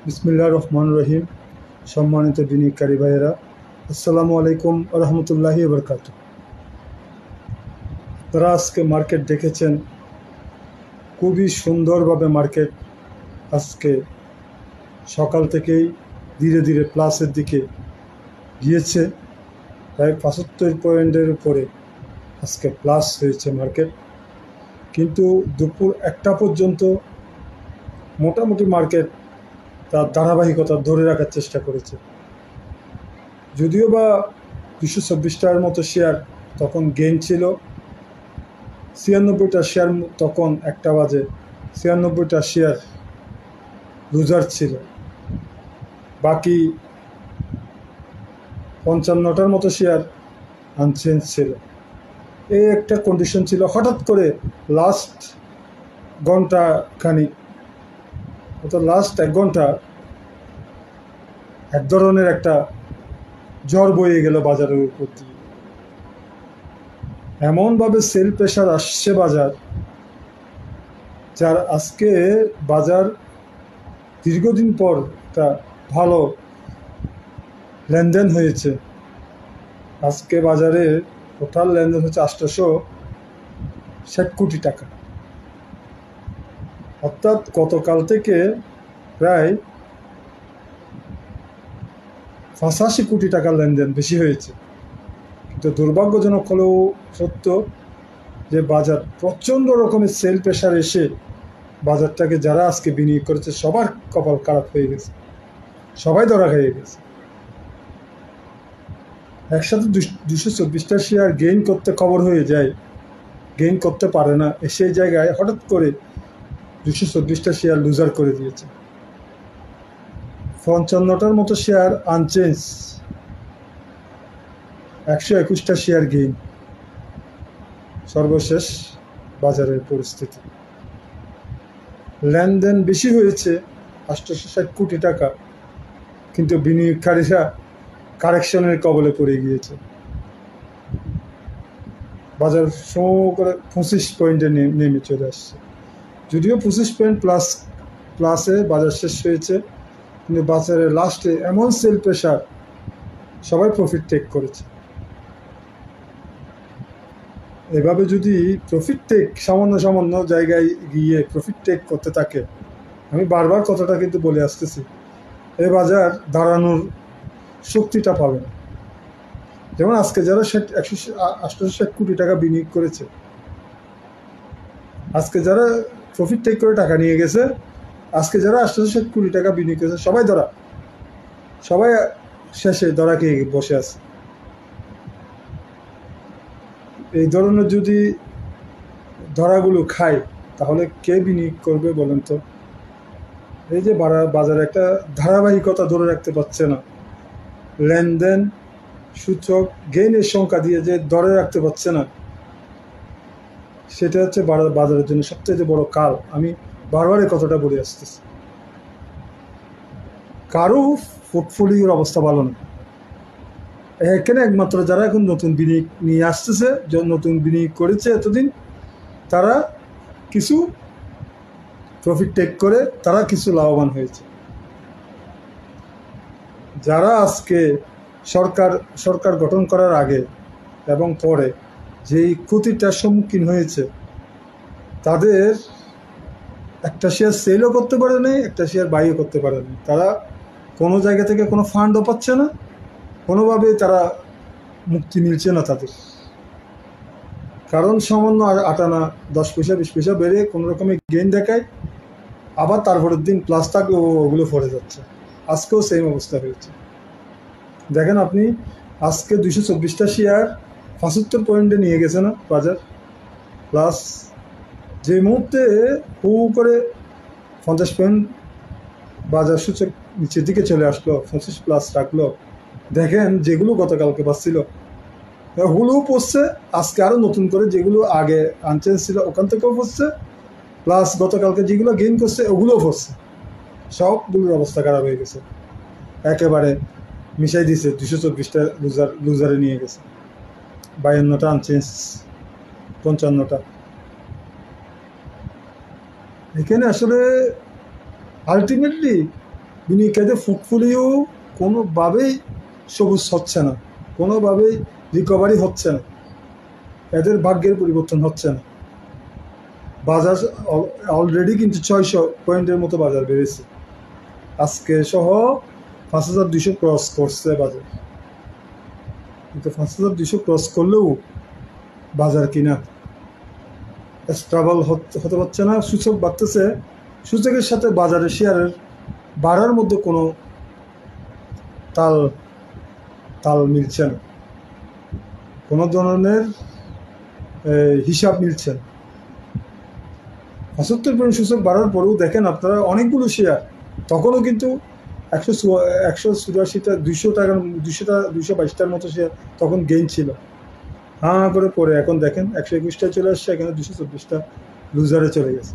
বিসমিল্লাহির রহমানির রহিম। সম্মানিত বিনিয়োগকারী ভাইয়েরা, আসসালামু আলাইকুম ওয়া রাহমাতুল্লাহি ওয়া বারাকাতুহু। আপনারা আজকে মার্কেট দেখেছেন, খুবই সুন্দরভাবে মার্কেট আজকে সকাল থেকেই ধীরে ধীরে প্লাসের দিকে গিয়েছে। প্রায় ৭৫ পয়েন্টের উপরে আজকে প্লাস হয়েছে মার্কেট, কিন্তু দুপুর ১টা পর্যন্ত মোটামুটি মার্কেট তার ধারাবাহিকতা ধরে রাখার চেষ্টা করেছে। যদিও বা ২২৪টার মতো শেয়ার তখন গেইন ছিল, ৯৬টা শেয়ার তখন ১টা বাজে ৯৬টা শেয়ার লুজার ছিল, বাকি ৫৫টার মতো শেয়ার আনচেঞ্জ ছিল। এই একটা কন্ডিশন ছিল। হঠাৎ করে লাস্ট ঘন্টা খানিক, অর্থাৎ লাস্ট ১ ঘন্টা এক ধরনের একটা ঝড় বয়ে গেল বাজারের উপর দিয়ে। এমনভাবে সেল প্রেশার আসছে বাজার, যার আজকে বাজার দীর্ঘদিন পর একটা ভালো লেনদেন হয়েছে। আজকে বাজারে টোটাল লেনদেন হচ্ছে ৮৬০ কোটি টাকা, অর্থাৎ গতকাল থেকে প্রায় ৮৫ কোটি টাকার লেনদেন বেশি হয়েছে। কিন্তু দুর্ভাগ্যজনক হলেও সত্য যে বাজার প্রচণ্ড রকমের সেল প্রেশার এসে বাজারটাকে যারা আজকে বিনিয়োগ করেছে সবার কপাল খারাপ হয়ে গেছে, সবাই ধরা খেয়ে গেছে। একসাথে ২২৪টা শেয়ার গেইন করতে খবর হয়ে যায়, গেইন করতে পারে না, সেই জায়গায় হঠাৎ করে ২২৪টা শেয়ার লুজার করে দিয়েছে। ৫৫টার মতো শেয়ার আনচেঞ্জ, ১২১টা শেয়ার গেইন। সর্বশেষ বাজারের পরিস্থিতি, লেনদেন বেশি হয়েছে ৮৬০ কোটি টাকা, কিন্তু বিনিয়োগকারীরা কারেকশনের কবলে পড়ে গিয়েছে। বাজার সময় করে ২৫ পয়েন্টে নেমে চলে আসছে। যদিও ২৫ পয়েন্ট প্লাসে বাজার শেষ হয়েছে, কিন্তু বাজারের লাস্টে এমন সেল প্রেশার, সবাই প্রফিট টেক করেছে। এভাবে যদি প্রফিট টেক সামান্য জায়গায় গিয়ে প্রফিট টেক করতে থাকে, আমি বারবার কথাটা কিন্তু বলে আসতেছি, এই বাজার দাঁড়ানোর শক্তিটা পাবে না। যেমন আজকে যারা ১৮৬ কোটি টাকা বিনিয়োগ করেছে, আজকে যারা প্রফিট টেক করে টাকা নিয়ে গেছে, আজকে যারা ৮৮ কোটি টাকা বিনিয়োগ করেছে সবাই শেষে ধরা খেয়ে বসে আছে। এই ধরনের যদি ধরাগুলো খায়, তাহলে কে বিনিয়োগ করবে বলেন তো? এই যে বাজারে একটা ধারাবাহিকতা ধরে রাখতে পারছে না, লেনদেন সূচক গেইনের সংখ্যা দিয়ে যে ধরে রাখতে পারছে না, সেটা হচ্ছে বাজারের জন্য সবচেয়ে বড় কাল। আমি বারবার এই কথাটা বলে আসতেছি। কারো পোর্টফোলিওর অবস্থা ভালো না। এখানে একমাত্র যারা এখন নতুন বিনিয়োগ নিয়ে আসতেছে, নতুন বিনিয়োগ করেছে এতদিন, তারা কিছু প্রফিট টেক করে তারা কিছু লাভবান হয়েছে। যারা আজকে সরকার গঠন করার আগে এবং পরে যেই ক্ষতিটার সম্মুখীন হয়েছে, তাদের একটা শেয়ার সেলও করতে পারে নাই, একটা শেয়ার বাইও করতে পারে নাই। তারা কোনো জায়গা থেকে কোনো ফান্ডও পাচ্ছে না, কোনোভাবেই তারা মুক্তি মিলছে না তাদের। কারণ সামান্য ৮ আনা ১০ পয়সা ২০ পয়সা বেড়ে কোনো রকমের গেইন দেখায়, আবার তারপরের দিন প্লাস থাকলে ওগুলো পড়ে যাচ্ছে। আজকেও সেম অবস্থা হয়েছে। দেখেন আপনি, আজকে ২২৪টা শেয়ার ৭৫ পয়েন্টে নিয়ে গেছে না বাজার, প্লাস যে মুহূর্তে হু করে ৫০ পয়েন্ট বাজার সূচক নিচের দিকে চলে আসলো, ২৫ প্লাস রাখলো। দেখেন যেগুলো গতকালকে বাঁচছিল ওগুলোও পড়ছে, আজকে আরও নতুন করে যেগুলো আগে আনচেঞ্জ ছিল ওখান থেকেও পড়ছে, প্লাস গতকালকে যেগুলো গেইন করছে ওগুলোও পড়ছে। সবগুলোর অবস্থা খারাপ হয়ে গেছে, একেবারে মিশাই দিয়েছে। ২২৪টা লুজারে নিয়ে গেছে, ৫২টা আনচেঞ্জ, ৫৫টা। এখানে আসলে আলটিমেটলি বিনিয়োগকারীদের পোর্টফোলিও কোনোভাবেই সবুজ হচ্ছে না, কোনোভাবেই রিকভারি হচ্ছে না, এদের ভাগ্যের পরিবর্তন হচ্ছে না। বাজার অলরেডি কিন্তু 600 পয়েন্টের মতো বাজার বেড়েছে, আজকে সহ 5200 ক্রস করছে বাজার। কিন্তু 5200 ক্রস করলেও বাজার কিনা স্টেবল হতে পারছে না। সূচক বাড়তেছে, সূচকের সাথে বাজারের শেয়ারের বাড়ার মধ্যে কোনো তাল মিলছে না, কোনো ধরনের হিসাব মিলছে না। 75 পয়েন্ট সূচক বাড়ার পরেও দেখেন আপনারা অনেকগুলো শেয়ার তখনও কিন্তু 184টা 222টার মতো শেয়ার তখন গেইন ছিল, করে পরে এখন দেখেন 121টায় চলে আসছে, এখানে 224টা লুজারে চলে গেছে।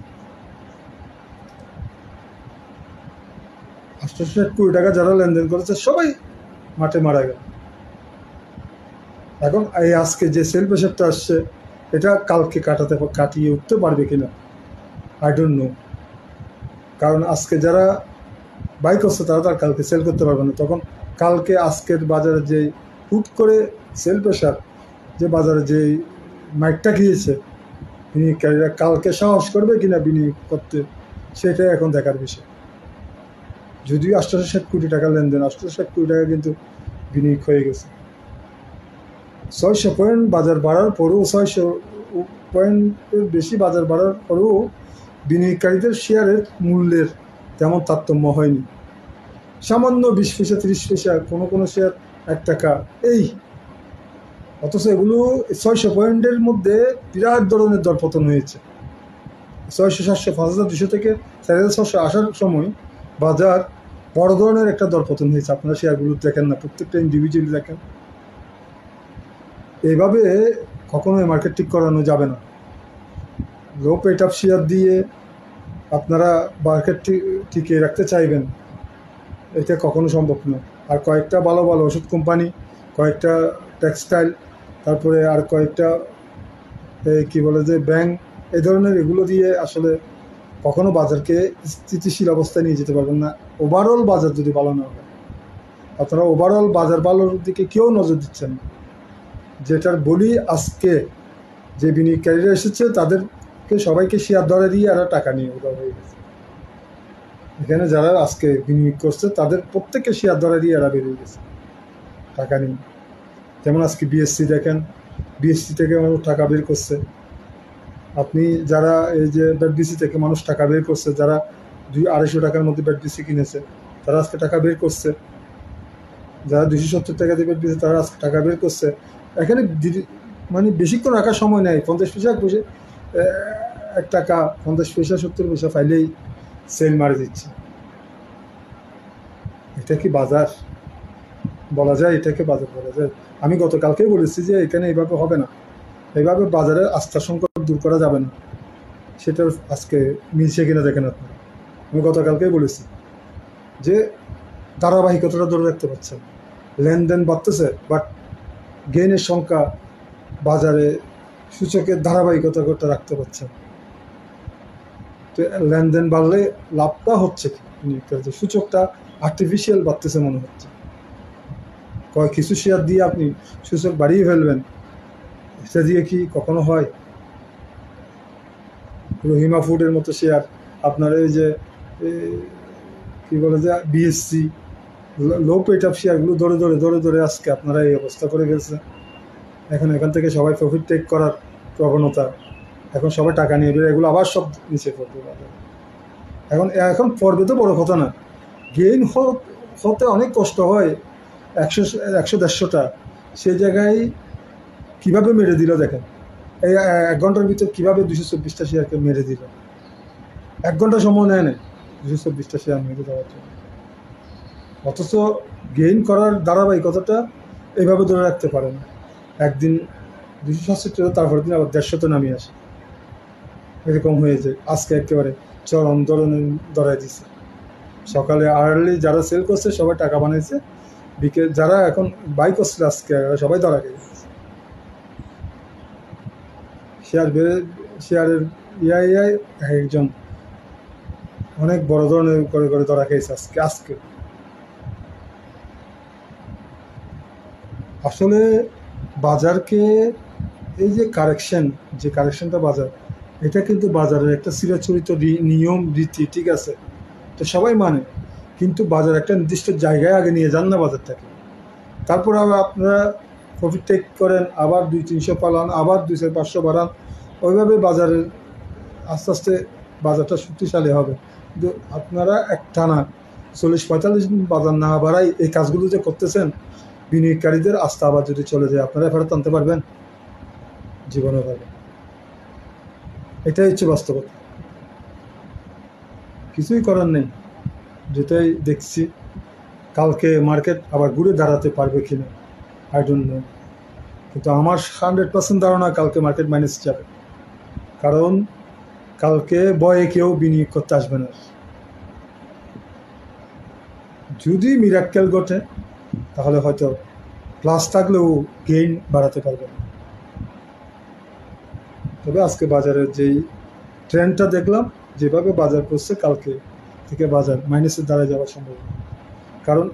860 কোটি টাকা যারা লেনদেন করেছে সবাই মাঠে মারা গেল। এখন এই আজকে যে সেল প্রেশারটা আসছে এটা কালকে কাটিয়ে উঠতে পারবে কিনা আই ডোন্ট নো, কারণ আজকে যারা বাই করছে তারা তার কালকে সেল করতে পারবে না। তখন কালকে আজকের বাজারে যে হুট করে সেল প্রেশার, যে বাজারে যে মাইকটা গিয়েছে, বিনিয়োগকারীরা কালকে সাহস করবে কিনা বিনিয়োগ করতে, সেটাই এখন দেখার বিষয়। যদিও 860 কোটি টাকা লেনদেন, 860 কোটি টাকা কিন্তু বিনিয়োগ হয়ে গেছে। 600 পয়েন্ট বাজার বাড়ার পরেও, 600 পয়েন্টের বেশি বাজার বাড়ার পরেও বিনিয়োগকারীদের শেয়ারের মূল্যের তেমন তারতম্য হয়নি। সামান্য 20 পয়সা 30 পয়সা, কোনো শেয়ার 1 টাকা এই, অথচ এগুলো 600 পয়েন্টের মধ্যে বিরাট ধরনের দরপতন হয়েছে। 600 700 5200 থেকে 4600 আসার সময় বাজার বড় ধরনের একটা দরপতন হয়েছে। আপনারা শেয়ারগুলো দেখেন না, প্রত্যেকটা ইন্ডিভিজুয়ালি দেখেন। এইভাবে কখনোই মার্কেট ঠিক করানো যাবে না। লো পেট আপ শেয়ার দিয়ে আপনারা মার্কেট টিকিয়ে রাখতে চাইবেন, এটা কখনো সম্ভব নয়। আর কয়েকটা ভালো ভালো ওষুধ কোম্পানি, কয়েকটা টেক্সটাইল, তারপরে আর কয়েকটা কি বলে যে ব্যাংক, এই ধরনের এগুলো দিয়ে আসলে কখনো বাজারকে স্থিতিশীল অবস্থায় নিয়ে যেতে পারবেন না ওভারঅল বাজার যদি ভালো না হয়। আপনারা ওভারঅল বাজার ভালোর দিকে কেউ নজর দিচ্ছেন না। যেটার বলি, আজকে যে বিনিয়োগকারীরা এসেছে তাদেরকে সবাইকে শেয়ার ধরে দিয়ে এরা টাকা নিয়ে উধাও হয়ে গেছে। এখানে যারা আজকে বিনিয়োগ করছে তাদের প্রত্যেককে শেয়ার ধরে দিয়ে এরা বেরিয়ে গেছে টাকা নিয়ে। যেমন আজকে বিএসসি দেখেন, বিএসসি থেকে মানুষ টাকা বের করছে। আপনি যারা এই যে ব্যাটবিসি থেকে মানুষ টাকা বের করছে, যারা 200-250 টাকার মধ্যে ব্যাটবিসি কিনেছে তারা আজকে টাকা বের করছে, যারা 270 টাকা দিয়ে ব্যাটবিসি তারা আজকে টাকা বের করছে। এখানে মানে বেশিক্ষণ রাখার সময় নেই। 50 পয়সা 1 টাকা 50 পয়সা 70 পয়সা ফাইলেই সেল মারি দিচ্ছে। এটা কি বাজার বলা যায়? এটাকে বাজার বলা যায়? আমি গতকালকেই বলেছি যে এখানে এইভাবে হবে না, এইভাবে বাজারের আস্থা সংকট দূর করা যাবে না। সেটা আজকে মিলছে কিনা দেখেন আপনারা। আমি গতকালকেই বলেছি যে ধারাবাহিকতাটা ধরে রাখতে পারছেন, লেনদেন বাড়তেছে বাট গেইনের সংখ্যা বাজারে সূচকের ধারাবাহিকতা করতে রাখতে পারছেন। তো লেনদেন বাড়লে লাভটা হচ্ছে কি, সূচকটা আর্টিফিশিয়াল বাড়তেছে মনে হচ্ছে। কিছু শেয়ার দিয়ে আপনি সূচক বাড়িয়ে ফেলবেন, সেটা দিয়ে কি কখনো হয়? রহিমা ফুডের মতো শেয়ার, আপনার এই যে কি বলে যে বিএসসি, লো পেট আপ শেয়ারগুলো ধরে ধরে আজকে আপনারা এই অবস্থা করে ফেলছে। এখান থেকে সবাই প্রফিট টেক করার প্রবণতা, এখন সবাই টাকা নিয়ে বেরো, এগুলো আবার সব নিচে পড়বে। এখন পড়বে তো বড় কথা না, গেইন হতে অনেক কষ্ট হয়। 100-150টা সেই জায়গায় কীভাবে মেরে দিল দেখেন। এই 1 ঘন্টার ভিতর কীভাবে 224টা শেয়ারকে মেরে দিল। 1 ঘন্টা সময় নেয় না 224টা শেয়ার মেরে দেওয়ার জন্য, অথচ গেইন করার ধারাবাহিকতাটা এইভাবে ধরে রাখতে পারে না। একদিন 267, তারপরের দিন আবার 150তে নামিয়ে আসে, এরকম হয়ে যায়। আজকে একেবারে চরম ধরনের ধরাই দিচ্ছে। সকালে আর্লি যারা সেল করছে সবাই টাকা বানিয়েছে, বিকেল যারা এখন বাই করছে আজকে সবাই ধরা গেছে। শেয়ারের একজন অনেক বড় ধরনের করে করে ধরা খেয়েছে আজকে আজকে আসলে বাজারকে এই যে কারেকশনটা বাজার, এটা কিন্তু বাজারের একটা চিরাচরিত নিয়ম রীতি, ঠিক আছে, তো সবাই মানে, কিন্তু বাজার একটা নির্দিষ্ট জায়গায় আগে নিয়ে যান না বাজারটাকে, তারপর আবার আপনারা প্রফিট টেক করেন, আবার 200-300 পালান, আবার 200-500 বাড়ান, ওইভাবে বাজারের আস্তে আস্তে বাজারটা শক্তিশালী হবে। কিন্তু আপনারা একটানা 40-45 দিন বাজার না বাড়াই এই কাজগুলো যে করতেছেন, বিনিয়োগকারীদের আস্থা আবার যদি চলে যায়, আপনারা ফেরত আনতে পারবেন? জীবনে পারবেন। এটাই হচ্ছে বাস্তবতা, কিছুই করার নেই। যেটাই দেখছি, কালকে মার্কেট আবার ঘুরে দাঁড়াতে পারবে কিনা আই ডোন্ট নো, কিন্তু আমার 100% ধারণা কালকে মার্কেট মাইনাস যাবে, কারণ কালকে ভয়ে কেউ বিনিয়োগ করতে আসবে না। যদি মিরাক্কেল ঘটে তাহলে হয়তো প্লাস থাকলেও গেইন বাড়াতে পারবে না। তবে আজকে বাজারের যেই ট্রেন্ডটা দেখলাম, যেভাবে বাজার করছে, কালকে থেকে বাজার মাইনাসের দ্বারা যাওয়া সম্ভব, কারণ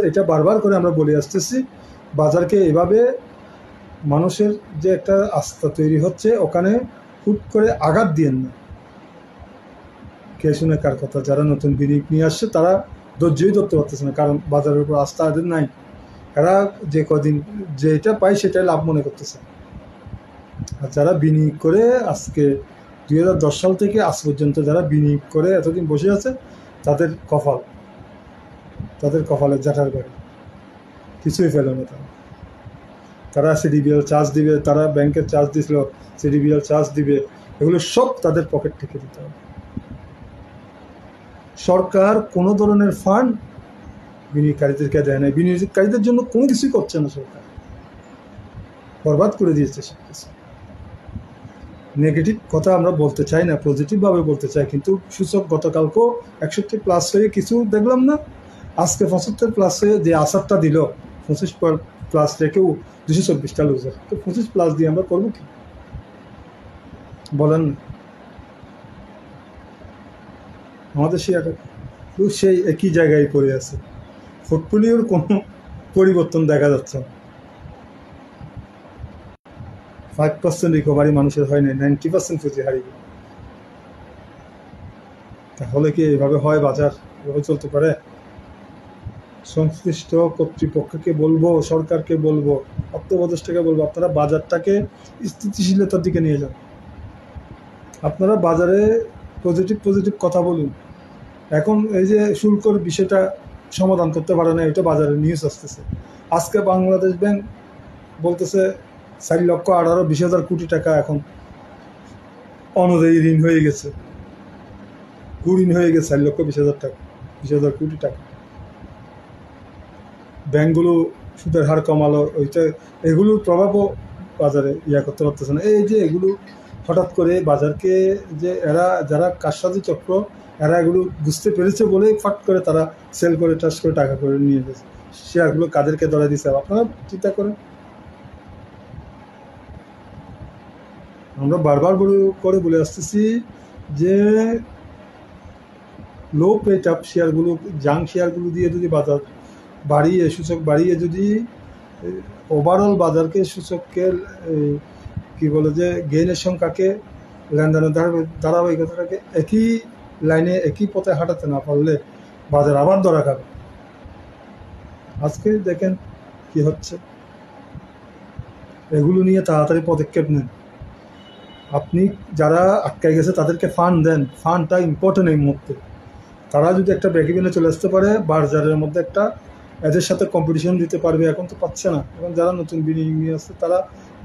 এটা বারবার করে আমরা বলে আসতেছি, বাজারকে এভাবে মানুষের যে একটা আস্থা তৈরি হচ্ছে, ওখানে হুট করে আঘাত দিয়েন না। কে শুনে কার কথা, যারা নতুন বিনিয়োগ নিয়ে আসছে তারা ধৈর্যই ধরতে পারতেছে না, কারণ বাজারের উপর আস্থা এদের নাই। এরা যে কদিন যেটা পায় সেটাই লাভ মনে করতেছে। আর যারা বিনিয়োগ করে আজকে 2010 সাল থেকে আজ পর্যন্ত যারা বিনিয়োগ করে এতদিন বসে আছে, তাদের কপালের জাটার বাড়ি, কিছুই ফেলে না। তারা সিডিবিএল চার্জ দিবে, তারা ব্যাংকের চার্জ দিছিল, সিডিবিএল চার্জ দিবে, এগুলো সব তাদের পকেট থেকে দিতে হবে। সরকার কোনো ধরনের ফান্ড বিনিয়োগকারীদেরকে দেয় না, বিনিয়োগকারীদের জন্য কোনো কিছুই করছে না। সরকার বরবাদ করে দিয়েছে সব কিছু। নেগেটিভ কথা আমরা বলতে চাই না, পজিটিভভাবে বলতে চাই, কিন্তু সূচক গতকালকেও 61 প্লাস হয়ে কিছু দেখলাম না, আজকে 75 প্লাস হয়ে যে আসারটা দিল, 25 প্লাস রেখেও 224টা লুজার, তো 25 প্লাস দিয়ে আমরা করবো কি বলেন? আমাদের সেই একই জায়গায় পড়ে আছে, পোর্টফোলিওর কোনো পরিবর্তন দেখা যাচ্ছে না। 5% রিকভারি মানুষের হয় না, 90% পুঁজি হারিয়ে। তাহলে কি এভাবে হয়? বাজার এভাবে চলতে পারে? সংশ্লিষ্ট কর্তৃপক্ষকে বলবো, সরকারকে বলবো, অর্থ উপদেষ্টাকে বলবো, আপনারা বাজারটাকে স্থিতিশীলতার দিকে নিয়ে যান। আপনারা বাজারে পজিটিভ কথা বলুন। এখন এই যে শুল্কর বিষয়টা সমাধান করতে পারে না, এটা বাজারে নিউজ আসতেছে। আজকে বাংলাদেশ ব্যাংক বলতেছে 4,18,20,000 কোটি টাকা এখন অনুদায়ী ঋণ হয়ে গেছে, কুঋণ হয়ে গেছে 4,20,000 টাকা, 20,000 কোটি টাকা। ব্যাংকগুলো সুদের হার কমালো, এগুলোর প্রভাবও বাজারে করতে পারতেছে না। এই যে এগুলো হঠাৎ করে বাজারকে, যে যারা কারসাজি চক্র, এরা এগুলো বুঝতে পেরেছে বলেই ফাট করে তারা সেল করে ট্রাস করে টাকা করে নিয়ে গেছে। শেয়ারগুলো কাদেরকে ধরা দিচ্ছে আপনারা চিন্তা করেন। আমরা বারবার করে বলে আসতেছি যে লো পেট আপ শেয়ারগুলো, জাং শেয়ারগুলো দিয়ে যদি বাজার বাড়িয়ে, সূচক বাড়িয়ে, যদি ওভারঅল বাজারকে, সূচককে কি বলে যে গেইনের সংখ্যাকে, লেনদেনের ধারাবাহিকতাটাকে একই লাইনে, একই পথে হাঁটাতে না পারলে বাজার আবার ধরা খাবে। আজকে দেখেন কি হচ্ছে, এগুলো নিয়ে তাড়াতাড়ি পদক্ষেপ নেন। আপনি যারা আটকে গেছে তাদেরকে ফান্ড দেন, ফান্ডটা ইম্পর্টেন্ট এই মুহূর্তে। তারা যদি একটা ব্রেক ইভেনে চলে আসতে পারে, বাজারের মধ্যে একটা এদের সাথে কম্পিটিশন দিতে পারবে। এখন তো পাচ্ছে না, এখন যারা নতুন বিনিয়োগ নিয়ে আসছে তারা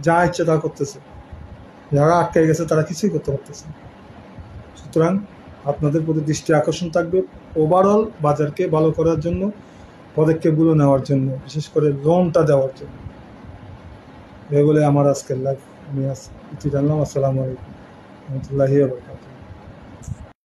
যা ইচ্ছে তা করতেছে, যারা আটকে গেছে তারা কিছুই করতে পারতেছে না। সুতরাং আপনাদের প্রতি দৃষ্টি আকর্ষণ থাকবে ওভারঅল বাজারকে ভালো করার জন্য, পদক্ষেপগুলো নেওয়ার জন্য, বিশেষ করে লোনটা দেওয়ার জন্য। এই বলে আমার আজকের লাইভ আমি ইতি জানলাম। আসসালামু আলাইকুম রহমতুল্লাহি ওয়া বারাকাতুহু।